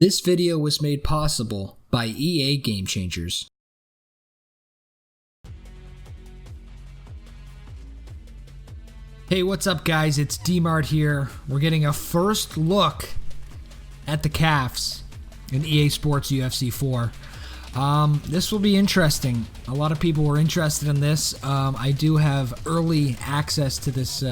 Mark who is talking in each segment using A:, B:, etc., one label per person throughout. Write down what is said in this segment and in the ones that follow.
A: This video was made possible by EA Game Changers. Hey, what's up guys? It's Dmart here. We're getting a first look at the CAFs in EA Sports UFC 4. This will be interesting. A lot of people were interested in this. I do have early access to this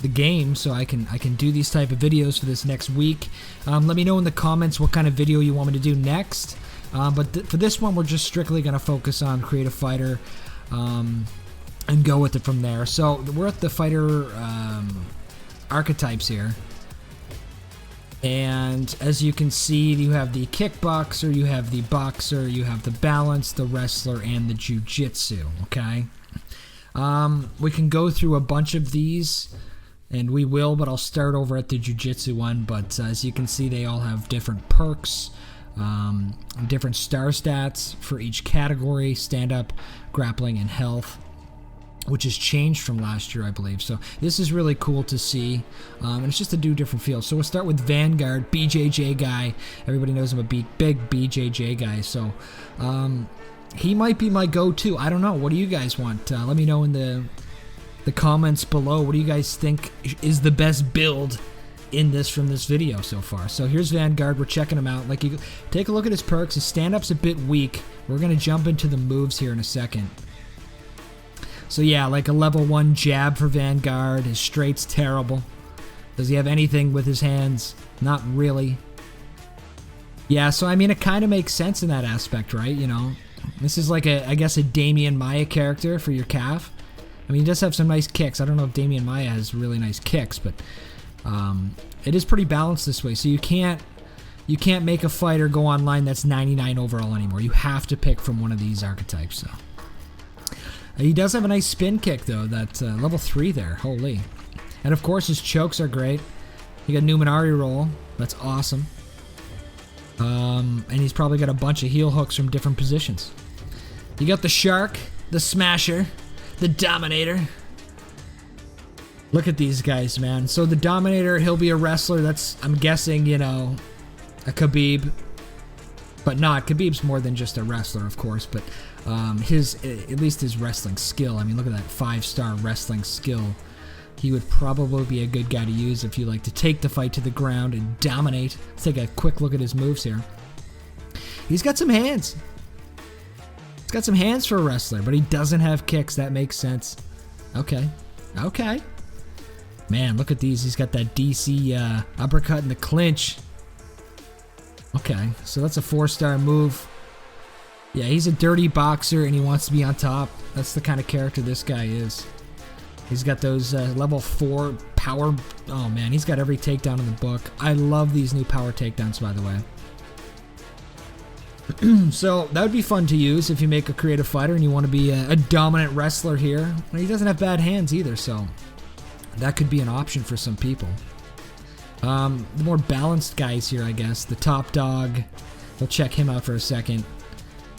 A: the game, so I can do these type of videos for this next week. Let me know in the comments what kind of video you want me to do next. But for this one, we're just strictly going to focus on Create a Fighter and go with it from there. So we're at the fighter archetypes here. And as you can see, you have the kickboxer, you have the boxer, you have the balance, the wrestler, and the jiu-jitsu, okay? We can go through a bunch of these, and we will, but I'll start over at the jiu-jitsu one. But as you can see, they all have different perks, different star stats for each category: stand-up, grappling, and health, which has changed from last year, I believe. So this is really cool to see, and it's just to do different fields. So we'll start with Vanguard, BJJ guy. Everybody knows I'm a big BJJ guy, so he might be my go-to. I don't know. What do you guys want? Let me know in the comments below. What do you guys think is the best build in this from this video so far? So here's Vanguard. We're checking him out. Like, you take a look at his perks. His stand-up's a bit weak. We're gonna jump into the moves here in a second. So yeah, like a level 1 jab for Vanguard. His straight's terrible. Does he have anything with his hands? Not really. Yeah, so I mean, it kind of makes sense in that aspect, right? You know, this is like I guess a Damian Maya character for your CAF. I mean, he does have some nice kicks. I don't know if Damian Maya has really nice kicks, but it is pretty balanced this way. So you can't make a fighter go online that's 99 overall anymore. You have to pick from one of these archetypes. So he does have a nice spin kick though. That level 3 there, holy! And of course his chokes are great. You got Numenari roll. That's awesome. And he's probably got a bunch of heel hooks from different positions. You got the Shark, the Smasher, the Dominator. Look at these guys, man. So the Dominator, he'll be a wrestler. That's, I'm guessing, you know, a Khabib. But not, Khabib's more than just a wrestler, of course. But at least his wrestling skill. I mean, look at that 5-star wrestling skill. He would probably be a good guy to use if you like to take the fight to the ground and dominate. Let's take a quick look at his moves here. He's got some hands. He's got some hands for a wrestler, but he doesn't have kicks. That makes sense. Okay. Okay. Man, look at these. He's got that DC uppercut in the clinch. Okay, so that's a 4-star move. Yeah, he's a dirty boxer and he wants to be on top. That's the kind of character this guy is. He's got those level 4 power. Oh man, he's got every takedown in the book. I love these new power takedowns, by the way. So that would be fun to use if you make a creative fighter and you want to be a dominant wrestler here. And he doesn't have bad hands either, so that could be an option for some people. The more balanced guys here, I guess. The Top Dog. We'll check him out for a second.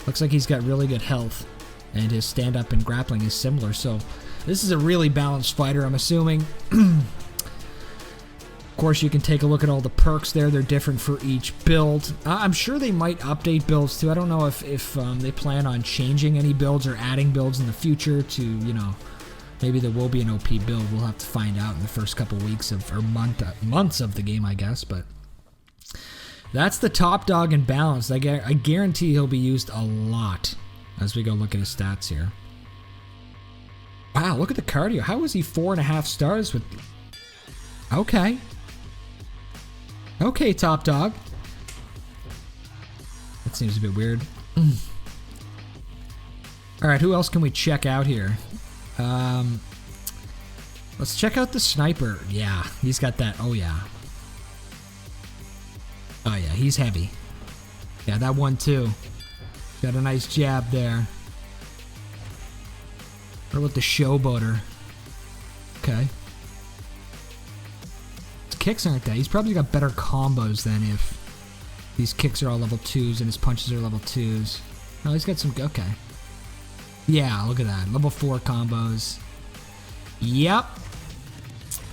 A: Looks like he's got really good health, and his stand-up and grappling is similar. So this is a really balanced fighter, I'm assuming. Of course, you can take a look at all the perks there. They're different for each build. I'm sure they might update builds too. I don't know if they plan on changing any builds or adding builds in the future to, you know, maybe there will be an OP build. We'll have to find out in the first couple weeks or months of the game, I guess. But that's the Top Dog and balance. I guarantee he'll be used a lot as we go look at his stats here. Wow, look at the cardio. How is he 4.5 stars with... Okay. Okay, Top Dog. That seems a bit weird. Alright, who else can we check out here? Let's check out the Sniper. Yeah, he's got that. Oh, yeah. Oh, yeah, he's heavy. Yeah, that one, too. Got a nice jab there. What about the Showboater? Okay. His kicks aren't that. He's probably got better combos than if these kicks are all level 2s and his punches are level 2s. Oh, he's got some... Okay. Yeah, look at that. Level 4 combos. Yep.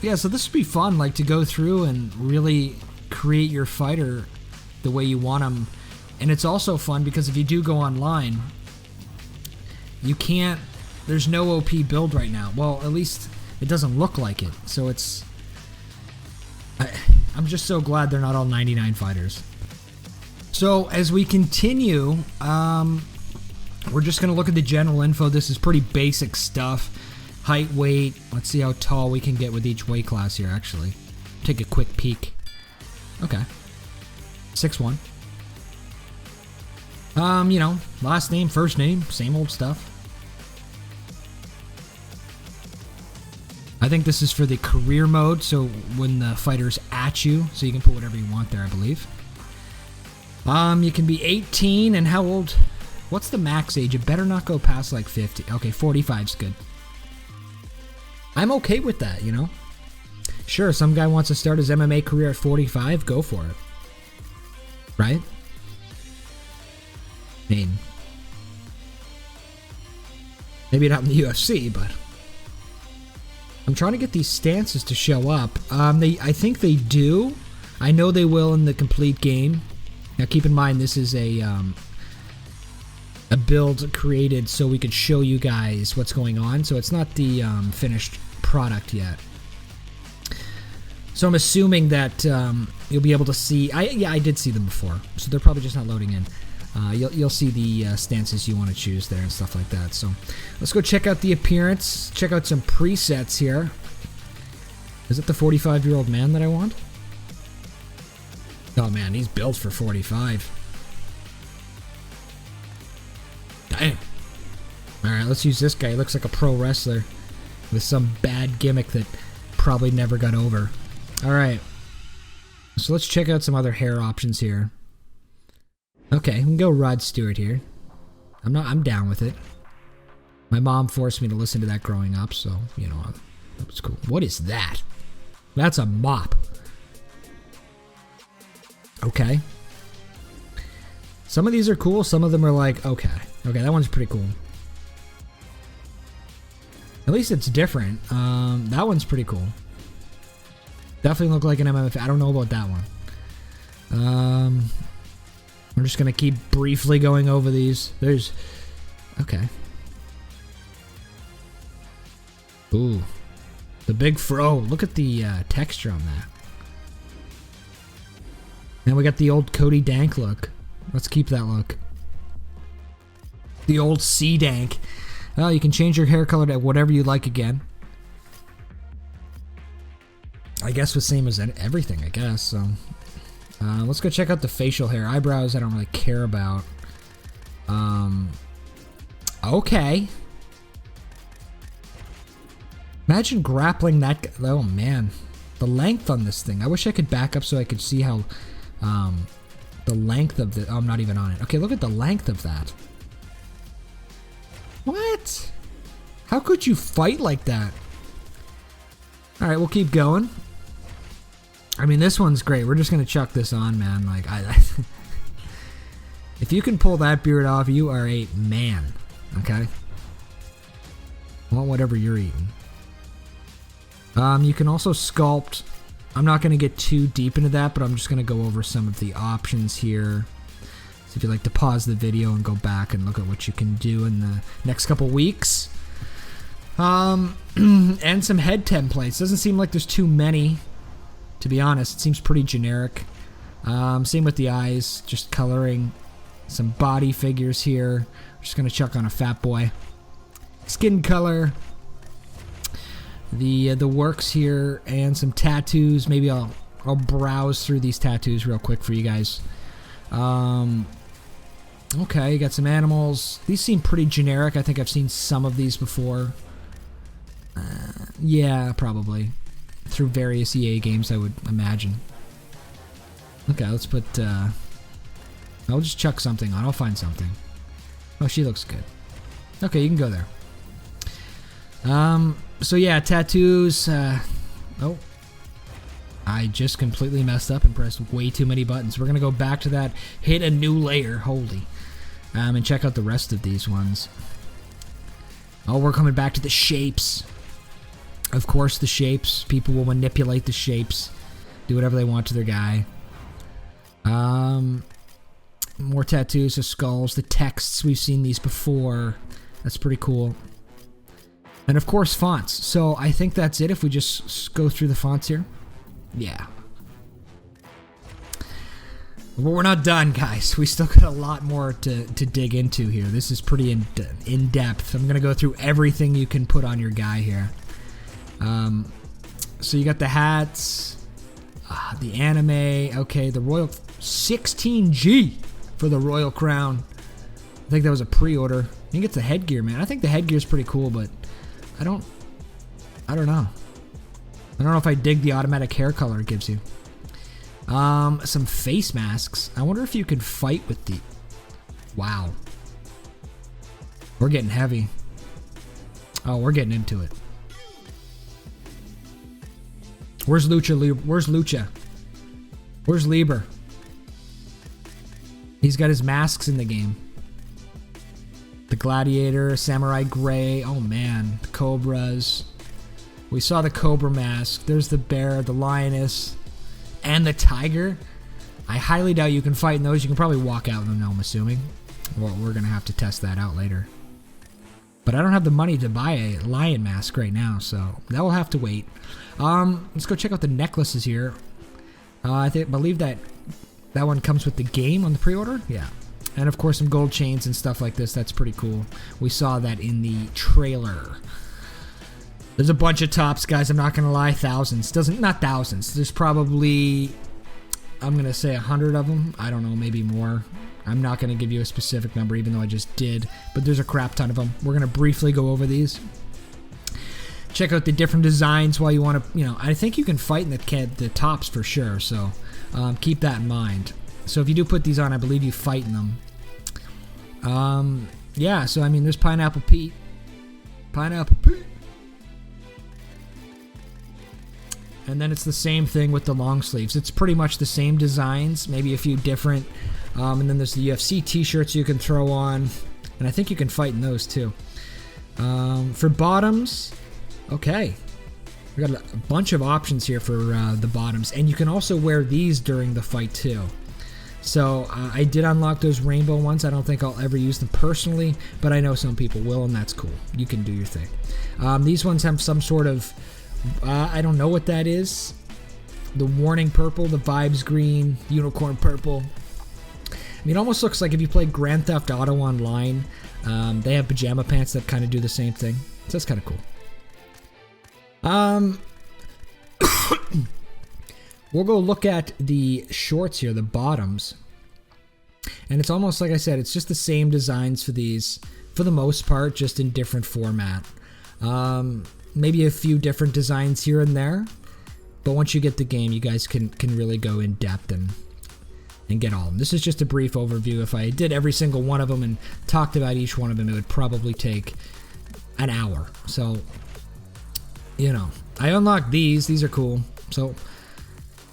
A: Yeah, so this would be fun, like, to go through and really create your fighter the way you want them. And it's also fun because if you do go online, you can't, there's no OP build right now. Well, at least it doesn't look like it. So it's, I'm just so glad they're not all 99 fighters. So as we continue, we're just going to look at the general info. This is pretty basic stuff. Height, weight. Let's see how tall we can get with each weight class here, actually. Take a quick peek. Okay. 6'1". You know, last name, first name, same old stuff. I think this is for the career mode, so when the fighter's at you, so you can put whatever you want there, I believe. You can be 18, and how old? What's the max age? It better not go past like 50. Okay, 45's good. I'm okay with that, you know? Sure, some guy wants to start his MMA career at 45, go for it. Right? I mean, maybe not in the UFC, but I'm trying to get these stances to show up. I think they do. I know they will in the complete game. Now keep in mind this is a build created so we could show you guys what's going on. So it's not the finished product yet. So I'm assuming that you'll be able to see. I did see them before, so they're probably just not loading in. You'll see the stances you want to choose there and stuff like that. So let's go check out the appearance. Check out some presets here. Is it the 45-year-old man that I want? Oh man, he's built for 45. Damn. Alright, let's use this guy. He looks like a pro wrestler with some bad gimmick that probably never got over. Alright. So let's check out some other hair options here. Okay, we can go Rod Stewart here. I'm down with it. My mom forced me to listen to that growing up, so, you know, that was cool. What is that? That's a mop. Okay. Some of these are cool, some of them are like, okay. Okay, that one's pretty cool. At least it's different. That one's pretty cool. Definitely look like an MMA. I don't know about that one. We're just going to keep briefly going over these. There's... Okay. Ooh. The big fro. Look at the texture on that. Now we got the old Cody Dank look. Let's keep that look. The old C-Dank. Well, you can change your hair color to whatever you like again. I guess the same as everything, I guess, so... let's go check out the facial hair. Eyebrows I don't really care about. Okay. Imagine grappling that... Oh, man. The length on this thing. I wish I could back up so I could see how... the length of the... Oh, I'm not even on it. Okay, look at the length of that. What? How could you fight like that? Alright, we'll keep going. I mean, this one's great. We're just gonna chuck this on, man. Like, if you can pull that beard off, you are a man. Okay? Want whatever you're eating. You can also sculpt. I'm not gonna get too deep into that, but I'm just gonna go over some of the options here. So if you'd like to pause the video and go back and look at what you can do in the next couple weeks. And some head templates. Doesn't seem like there's too many. To be honest, it seems pretty generic. Same with the eyes, just coloring. Some body figures here. Just gonna chuck on a fat boy. Skin color. The works here and some tattoos. Maybe I'll browse through these tattoos real quick for you guys. Okay, you got some animals. These seem pretty generic. I think I've seen some of these before. Yeah, probably. Through various EA games, I would imagine. Okay, let's put... I'll just chuck something on. I'll find something. Oh, she looks good. Okay, you can go there. So yeah, tattoos. Oh. I just completely messed up and pressed way too many buttons. We're going to go back to that. Hit a new layer. Holy. And check out the rest of these ones. Oh, we're coming back to the shapes. Of course, the shapes. People will manipulate the shapes. Do whatever they want to their guy. More tattoos of skulls. The texts, we've seen these before. That's pretty cool. And of course, fonts. So I think that's it if we just go through the fonts here. Yeah. But we're not done, guys. We still got a lot more to dig into here. This is pretty in-depth. I'm going to go through everything you can put on your guy here. So you got the hats, the anime, okay, the Royal 16G for the Royal Crown. I think that was a pre-order. I think it's the headgear, man. I think the headgear is pretty cool, but I don't know. I don't know if I dig the automatic hair color it gives you. Some face masks. I wonder if you could fight with the... Wow. We're getting heavy. Oh, we're getting into it. Where's Lucha? Where's Lucha? Where's Lieber? He's got his masks in the game. The Gladiator, Samurai Gray. Oh man, the Cobras. We saw the Cobra mask. There's the bear, the lioness, and the tiger. I highly doubt you can fight in those. You can probably walk out in them, I'm assuming. Well, we're going to have to test that out later. But I don't have the money to buy a lion mask right now, so that will have to wait. Let's go check out the necklaces here. I believe that one comes with the game on the pre-order. Yeah. And of course some gold chains and stuff like this. That's pretty cool. We saw that in the trailer. There's a bunch of tops, guys. I'm not going to lie. Thousands. Not thousands. There's probably, I'm going to say 100 of them. I don't know, maybe more. I'm not going to give you a specific number, even though I just did. But there's a crap ton of them. We're going to briefly go over these. Check out the different designs while you want to, I think you can fight in the tops for sure. So keep that in mind. So if you do put these on, I believe you fight in them. Yeah, so I mean, there's Pineapple Pete. Pineapple Pete. And then it's the same thing with the long sleeves. It's pretty much the same designs, maybe a few different. And then there's the UFC t-shirts you can throw on. And I think you can fight in those too. For bottoms, okay. We got a bunch of options here for the bottoms. And you can also wear these during the fight too. So I did unlock those rainbow ones. I don't think I'll ever use them personally, but I know some people will, and that's cool. You can do your thing. These ones have some sort of... I don't know what that is. The warning purple, the vibes green, unicorn purple. I mean, it almost looks like if you play Grand Theft Auto Online, they have pajama pants that kind of do the same thing. So that's kind of cool. We'll go look at the shorts here, the bottoms. And it's almost like I said, it's just the same designs for these, for the most part, just in different format. Maybe a few different designs here and there, but once you get the game, you guys can really go in depth and get all of them. This is just a brief overview. If I did every single one of them and talked about each one of them, it would probably take an hour. So, I unlocked these. These are cool. So,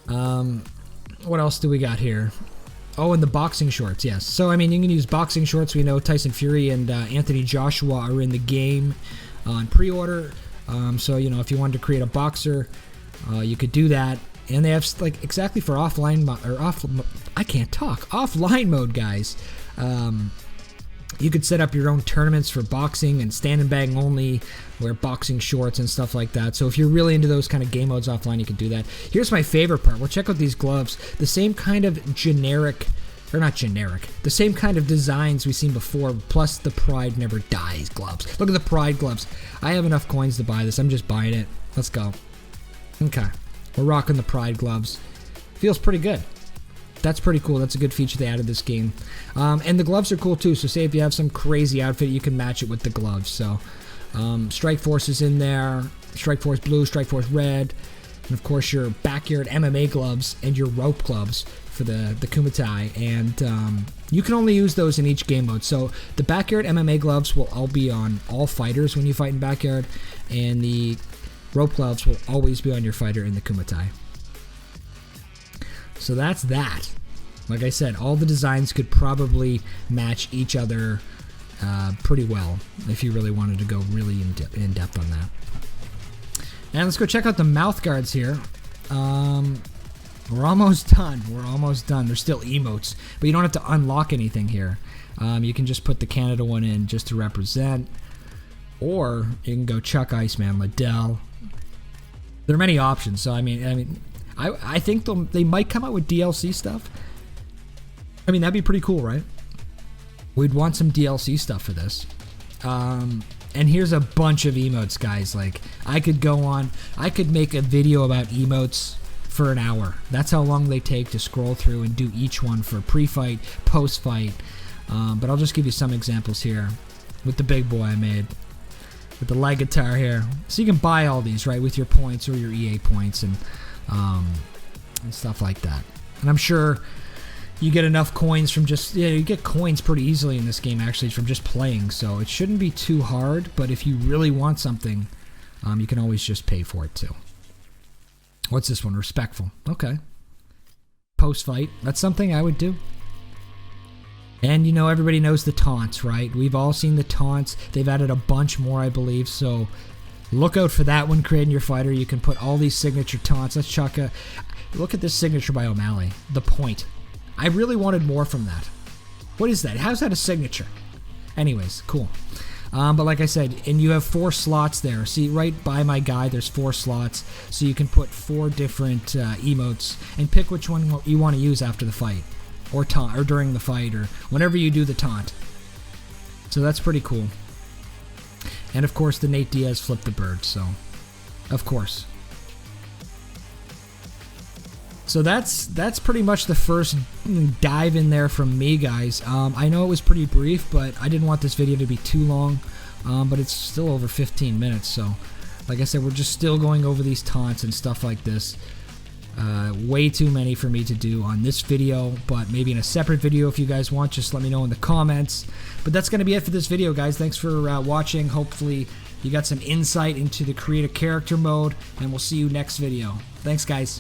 A: what else do we got here? Oh, and the boxing shorts, yes. So, I mean, you can use boxing shorts. We know Tyson Fury and Anthony Joshua are in the game on pre-order. So, if you wanted to create a boxer, you could do that. And they have, like, exactly for offline offline mode, guys. You could set up your own tournaments for boxing and stand and bang only, wear boxing shorts and stuff like that. So if you're really into those kind of game modes offline, you can do that. Here's my favorite part. Well, check out these gloves. The same kind of generic... Or not generic. The same kind of designs we've seen before, plus the Pride Never Dies gloves. Look at the Pride gloves. I have enough coins to buy this. I'm just buying it. Let's go. Okay. We're rocking the Pride gloves. Feels pretty good. That's pretty cool. That's a good feature they added this game. And the gloves are cool too. So say if you have some crazy outfit, you can match it with the gloves. So Strike Force is in there. Strike Force Blue, Strike Force Red. And of course your backyard MMA gloves and your rope gloves for the Kumite, and you can only use those in each game mode. So the backyard MMA gloves will all be on all fighters when you fight in backyard, and the rope gloves will always be on your fighter in the Kumite. So that's that. Like I said, all the designs could probably match each other pretty well if you really wanted to go really in depth on that. And let's go check out the mouth guards here. We're almost done. We're almost done. There's still emotes, but you don't have to unlock anything here. You can just put the Canada one in just to represent, or you can go Chuck Iceman, Liddell. There are many options. So I think they might come out with DLC stuff. I mean, that'd be pretty cool, right? We'd want some DLC stuff for this. And here's a bunch of emotes, guys. Like, I could make a video about emotes for an hour. That's how long they take to scroll through and do each one for pre-fight, post-fight. But I'll just give you some examples here with the big boy I made. With the leg guitar here. So you can buy all these, right, with your points or your EA points and stuff like that. And I'm sure you get enough coins from just, you get coins pretty easily in this game actually from just playing. So it shouldn't be too hard, but if you really want something, you can always just pay for it too. What's this one? Respectful. Okay. Post-fight. That's something I would do. And, you know, everybody knows the taunts, right? We've all seen the taunts. They've added a bunch more, I believe. So look out for that when creating your fighter. You can put all these signature taunts. Let's chuck a... Look at this signature by O'Malley. The point. I really wanted more from that. What is that? How's that a signature? Anyways, cool. But like I said, and you have 4 slots there. See, right by my guide, there's 4 slots. So you can put 4 different emotes and pick which one you want to use after the fight. Or taunt, or during the fight, or whenever you do the taunt. So that's pretty cool. And of course, the Nate Diaz flipped the bird, so of course. So that's pretty much the first dive in there from me, guys. I know it was pretty brief, but I didn't want this video to be too long. But it's still over 15 minutes, so like I said, we're just still going over these taunts and stuff like this. Way too many for me to do on this video, but maybe in a separate video if you guys want. Just let me know in the comments. But that's going to be it for this video, guys. Thanks for watching. Hopefully you got some insight into the create a character mode, and we'll see you next video. Thanks, guys.